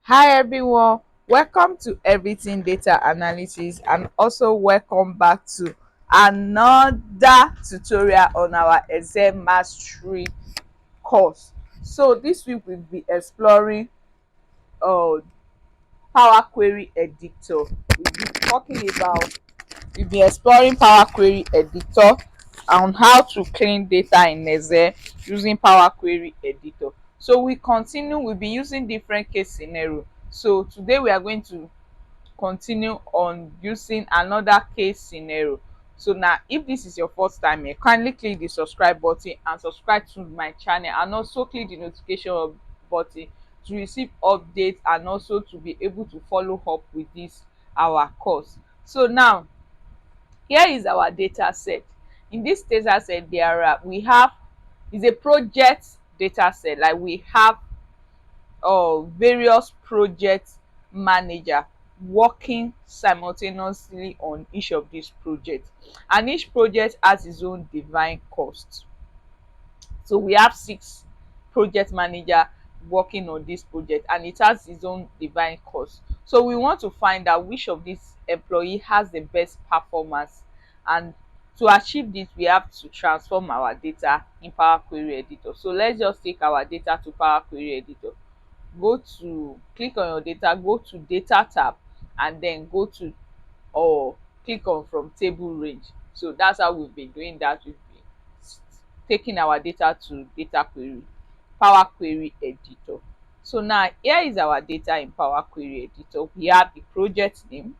Hi everyone, welcome to Everything Data Analysis and also welcome back to another tutorial on our Excel Mastery course. So this week we'll be exploring uh, Power Query Editor. We'll be exploring Power Query Editor and how to clean data in Excel using Power Query Editor. So we'll be using different case scenario. So today we are going to continue on using another case scenario. So now if this is your first time here, kindly click the subscribe button and subscribe to my channel, and also click the notification button to receive updates and also to be able to follow up with this our course. So now here is our data set. In this data set we have is a project data set, like we have various project manager working simultaneously on each of these projects, and each project has its own defined cost. So we have 6 project manager working on this project and it has its own defined cost. So we want to find out which of these employee has the best performance, and to achieve this we have to transform our data in Power Query Editor. So let's just take our data to Power Query Editor. Click on your data, go to data tab, and then go to or click on from table range. So that's how we've been doing that. We've been taking our data to data query, Power Query Editor. So now here is our data in Power Query Editor. We have the project name,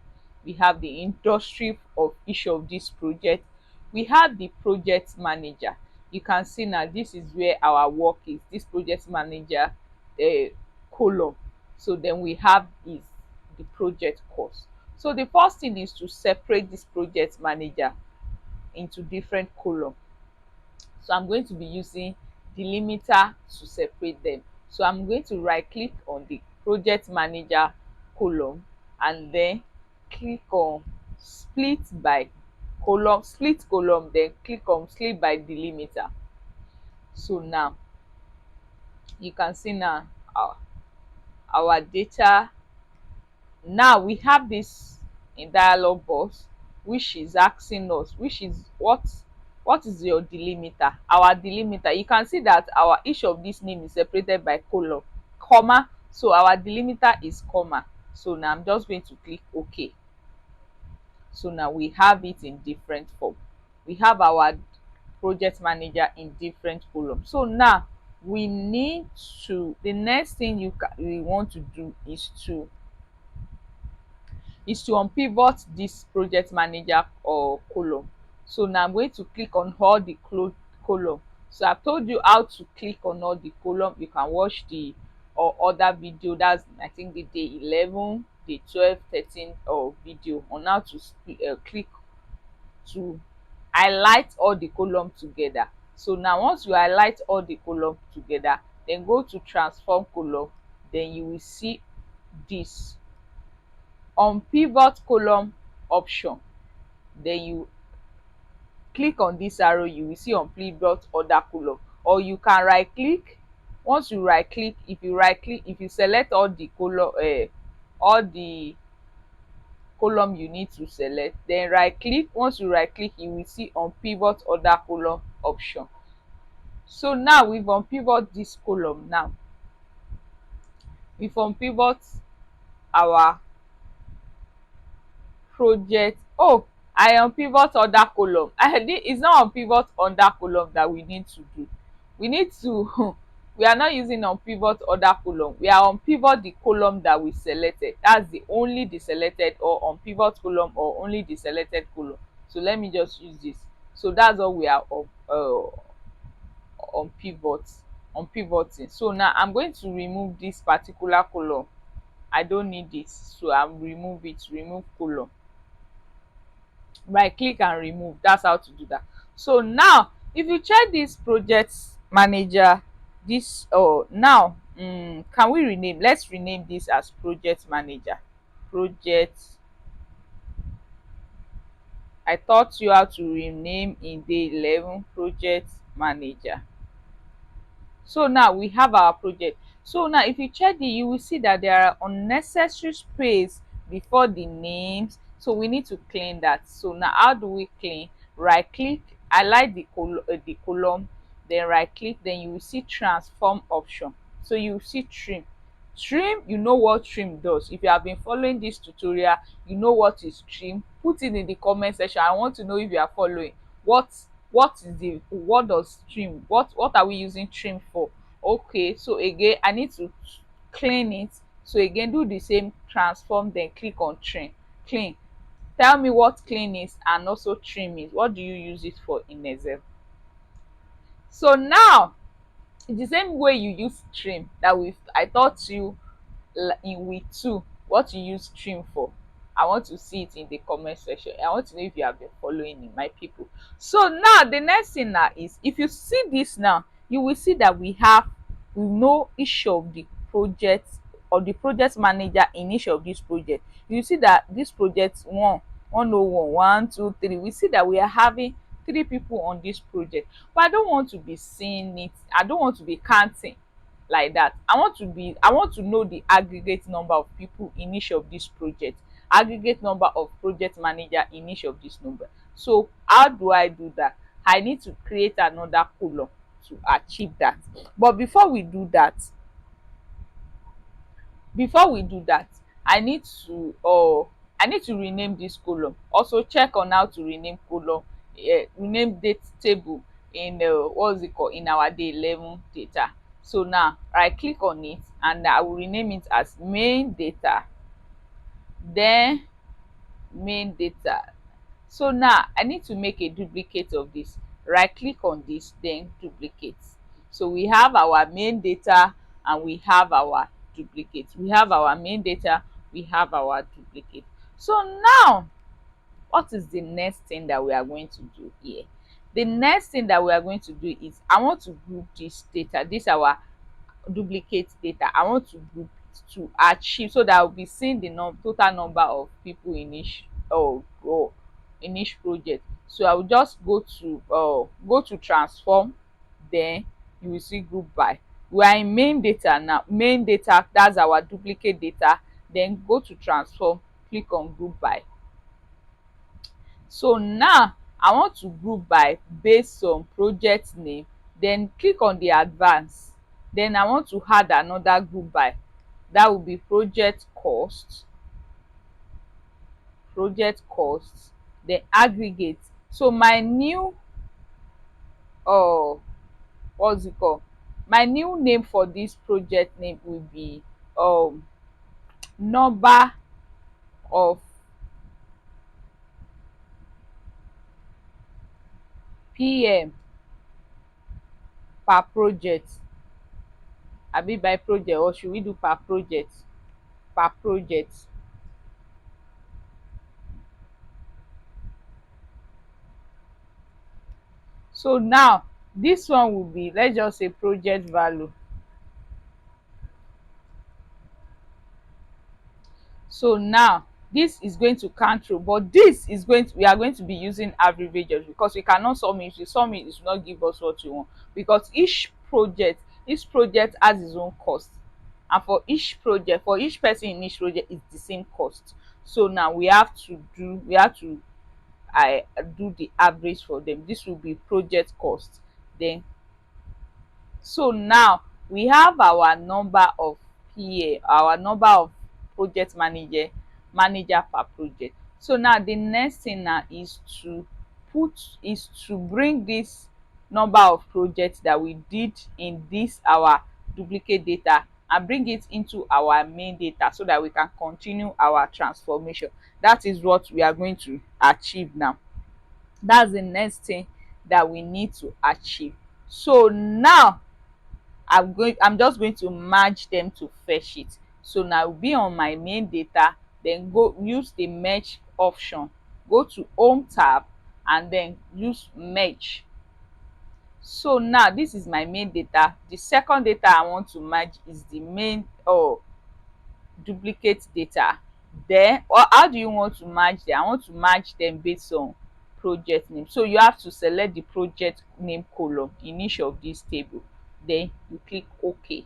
we have the industry of each of these projects, we have the project manager. You can see now this is where our work is, this project manager column. So then we have is the project cost. So the first thing is to separate this project manager into different column. So I'm going to be using delimiter to separate them. So I'm going to right click on the project manager column and then click on split by column, split column, then click on split by delimiter. So now you can see now our data. Now we have this in dialog box which is asking us which is what is your delimiter. Our delimiter, you can see that our each of this name is separated by column, comma, so our delimiter is comma. So now I'm just going to click OK. So now we have it in different form. We have our project manager in different columns. So now we need to, the next thing we want to do is to unpivot this project manager or column. So now I'm going to click on all the column. So I've told you how to click on all the column. You can watch the or other video, that's I think the day 11, the 12, 13 video on how to click to highlight all the column together. So now once you highlight all the column together, then go to transform column, then you will see this on pivot column option. Then you click on this arrow, you will see on pivot other column, or you can right click. Once you right click, if you select all the column, all the column you need to select, then right click. Once you right click, you will see on pivot other column option. So now we've unpivot this column. Now we've unpivot our project. Oh, I unpivot other column. It's not unpivot under column that we need to do. We need to we are not using unpivot other column. We are unpivot the column that we selected. That's the only the selected, or unpivot column or only the selected column. So let me just use this. So that's all we are unpivoting. So now I'm going to remove this particular column. I don't need this, so I'll remove it. Remove column, right click and remove. That's how to do that. So now if you check this project manager, this now can we rename, let's rename this as project manager. Project, I taught you how to rename in day 11, project manager. So now we have our project. So now if you check you will see that there are unnecessary space before the names, so we need to clean that. So now how do we clean? Right click, highlight the column, then right click, then you will see transform option. So you will see trim. Trim, you know what trim does. If you have been following this tutorial, you know what is trim. Put it in the comment section. I want to know if you are following. what what does trim, what are we using trim for? Okay, so again I need to clean it. So again do the same, transform, then click on trim. Clean, tell me what clean is and also trim is. What do you use it for in Excel? So now it's the same way you use trim that I taught you in week 2 what you use trim for. I want to see it in the comment section. I want to know if you have been following me, my people. So now the next thing now is, if you see this now, you will see that we know each of the projects, or the project manager in each of these projects. You see that this project 101, 1, 2, 3, we see that we are having 3 people on this project. But I don't want to be seeing it, I don't want to be counting like that. I want to know the aggregate number of people in each of these projects, aggregate number of project manager in each of these number. So how do I do that? I need to create another column to achieve that. But before we do that, I need to rename this column. Also check on how to rename column. Rename date table in what's it called, in our day 11 data. So now right click on it and I will rename it as main data, then main data. So now I need to make a duplicate of this. Right click on this, then duplicate. So we have our main data and we have our duplicate. We have our main data, we have our duplicate. So now what is the next thing that we are going to do here? The next thing that we are going to do is, I want to group this data, this our duplicate data. I want to group it to achieve, so that I'll be seeing the total number of people in each in each project. So I will just go to transform, then you will see group by. We are in main data now. Main data, that's our duplicate data. Then go to transform, click on group by. So now I want to group by based on project name, then click on the advance. Then I want to add another group by, that will be project cost, then aggregate. So my new what's it called, my new name for this project name will be number of PM per project. Abi by project, or should we do per project? Per project. So now this one will be, let's just say project value. So now this is going to count through, but this is going to, we are going to be using averages, because we cannot sum it. If you sum it, it will not give us what you want, because each project has its own cost, and for each project, for each person in each project, it's the same cost. So now we have to I do the average for them. This will be project cost. Then so now we have our number of our number of project manager per project. So now the next thing now is to bring this number of projects that we did in this our duplicate data and bring it into our main data, so that we can continue our transformation. That is what we are going to achieve now. That's the next thing that we need to achieve. So now I'm just going to merge them to fetch it. So now I'll be on my main data, then go use the merge option, go to home tab and then use merge. So now this is my main data. The second data I want to merge is the main duplicate data. Then, or how do you want to merge them? I want to merge them based on project name. So you have to select the project name column in each of these table, then you click OK.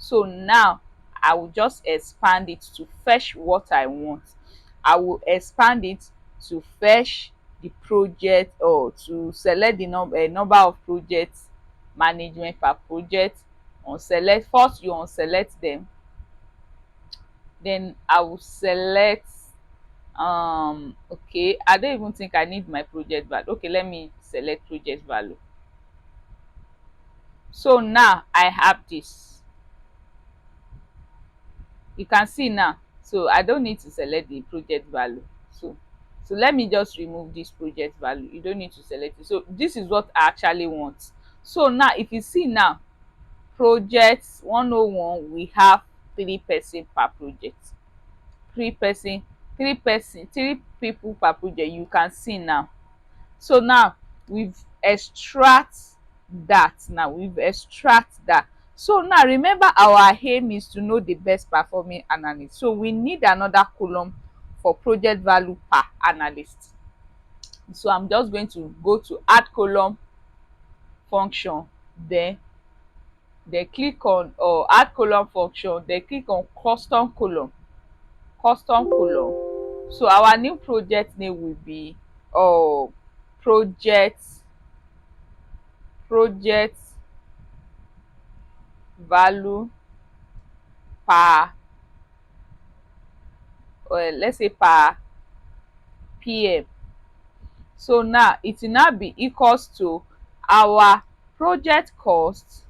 So now I will just expand it to fetch what I want. I will expand it to fetch the project, or to select the number of projects management per project. On select, first you unselect them, then I will select, okay, I don't even think I need my project value. Okay, let me select project value. So now I have this, you can see now. So I don't need to select the project value. So let me just remove this project value. You don't need to select it. So this is what I actually want. So now if you see now, project 101, we have 3 person per project. 3 person, 3 person, 3 people per project, you can see now. So now we've extract that. Now we've extract that. So now remember, our aim is to know the best performing analyst. So we need another column for project value per analyst. So I'm just going to go to add column function, then click on, or add column function, then click on custom column. So our new project name will be, project project value per, let's say per PM. So now it will now be equals to our project cost.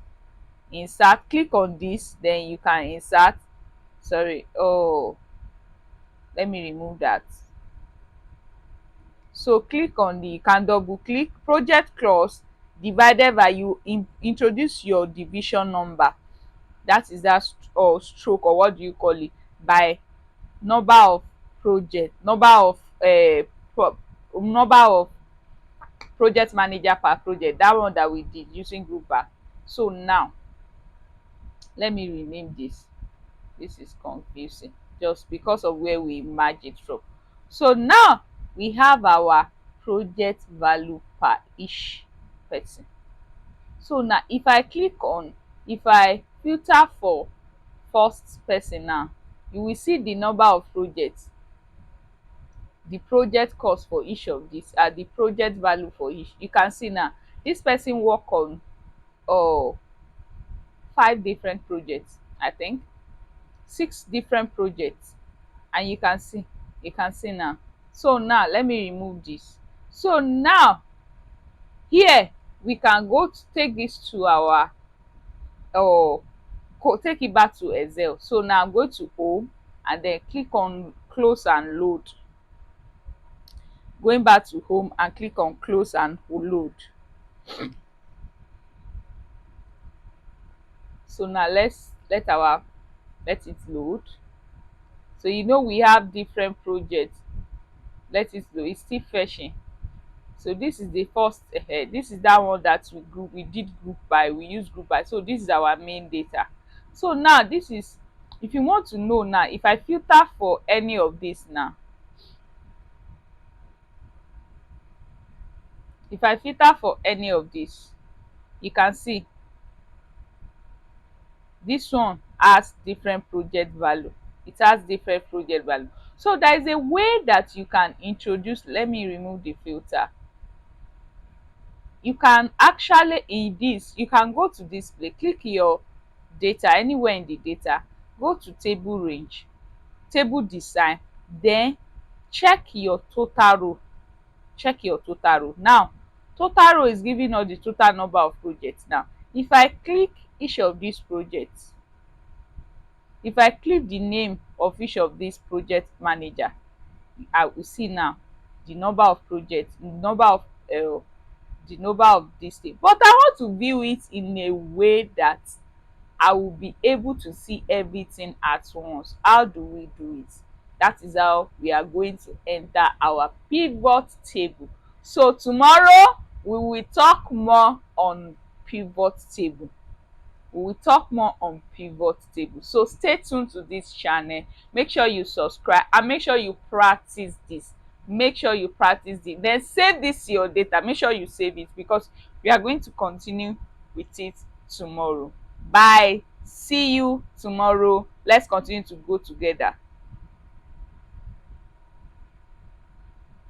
Insert, click on this, then you can insert, sorry, let me remove that. So click on the, you can double click project cost divided by, you introduce your division number, that is that, or stroke, or what do you call it, by number of project, number of project manager per project, that one that we did using group bar. So now let me rename this. This is confusing just because of where we merge it from. So now we have our project value per each person. So now if I click on, if I filter for first person, now you will see the number of projects, the project cost for each of these, and the project value for each. You can see now this person work on, 5 different projects, I think 6 different projects, and you can see now. So now let me remove this. So now here we can go to take this to our, take it back to Excel. So now go to home and then click on close and load. Going back to home and click on close and load. So now let it load. So we have different projects. Let it load, it's still fetching. So this is the first, this is that one that we did group by, we use group by. So this is our main data. So now this is, if you want to know now, if I filter for any of this now, if I filter for any of this, you can see this one has different project value. It has different project value. So there is a way that you can introduce. Let me remove the filter. You can actually, in this, you can go to display, click your data anywhere in the data, go to table range, table design, then check your total row. Now total row is giving us the total number of projects. Now if I click each of these projects, if I click the name of each of these project manager, I will see now the number of projects, the number of this thing. But I want to view it in a way that I will be able to see everything at once. How do we do it? That is how we are going to enter our pivot table. So tomorrow we will talk more on pivot table. So stay tuned to this channel. Make sure you subscribe and make sure you practice this. Then save this your data. Make sure you save it, because we are going to continue with it tomorrow. Bye. See you tomorrow. Let's continue to go together.